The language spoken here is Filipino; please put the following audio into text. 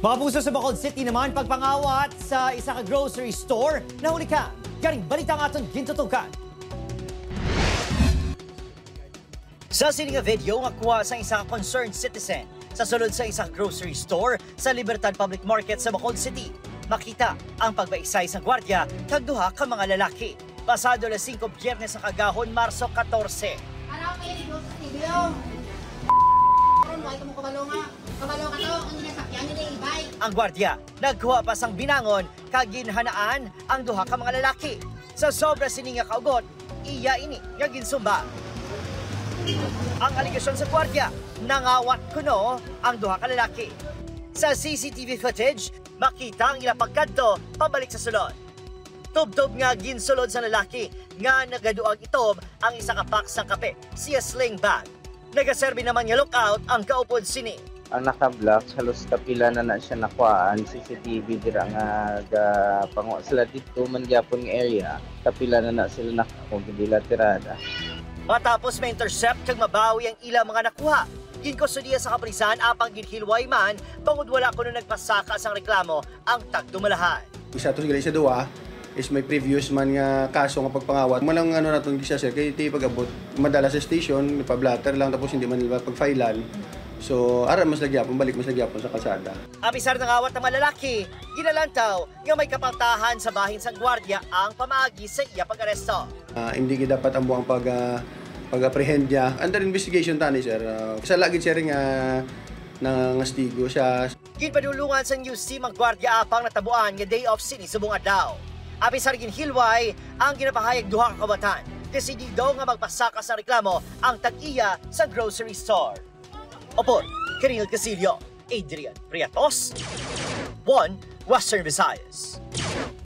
Mga puso sa Bacolod City naman pagpangawat sa isa ka grocery store. Nahuli ka. Garing balita ng aton gintutukan. Sa sininga video nga kuha sa isang concerned citizen sa sulod sa isang grocery store sa Libertad Public Market sa Bacolod City, makita ang pagbaisay sa gwardiya kag duha ka mga lalaki. Pasado las 5 Biyernes sa kagahon, Marso 14. Araw kayo dito sa studio. Kabalo ka to, ang ginasakyan nila ibay. Ang gwardiya nagkuha pa sang binangon kag ginhanaan ang duha ka mga lalaki. Sa sobra sininga kaugot, iya ini nga ginsumba. Ang aligasyon sa gwardiya, nangawat kuno ang duha ka lalaki. Sa CCTV footage, makita ang ilang pagkadto pabalik sa sulod. Tubtob nga ginsulod sa lalaki nga nagaduag itob ang isa ka box ng kape, siya sling bag. Nagaserbi naman nga lookout ang kaupod sini. Ang naka-block, halos kapila na siya nakuhaan, CCTV dira nga panguha sila dito, mangyapon nga area, kapila na sila nakakong hindi tirada. Matapos ma-intercept kag mabawi ang ilang mga nakuha, ginkusudiya sa kaprisan apang ginhilway man, bangod wala kuno nagpasaka sang reklamo ang tagdumalahan. Isa to sa duwa is may previous man nga kaso nga pagpangawat. Malang ano natong siya sir, kay iti pag-abot, madala sa station, pa-blatter lang tapos hindi man nila pag-filean. So, ara mas nagyapon, balik mas nagyapon sa kalsada. Abisar ng awat ng mga lalaki, ginalantaw nga may kapantahan sa bahin sang gwardiya ang pamaagi sa iya pag-aresto. Hindi dapat ang buwang pag-apprehend niya. Under investigation tani sir. Sa lagi siya rin nangastigo siya. Ginpadulungan sa news team ang gwardiya apang natabuan nga day off sini subong adlaw. Abisar ginhilway ang ginapahayag duha ka kabatan. Desidido nga magpasaka sa reklamo ang tag-iya sa grocery store. Opor, Kiril Casillo, Adrian Priatos, 1 Western Visayas.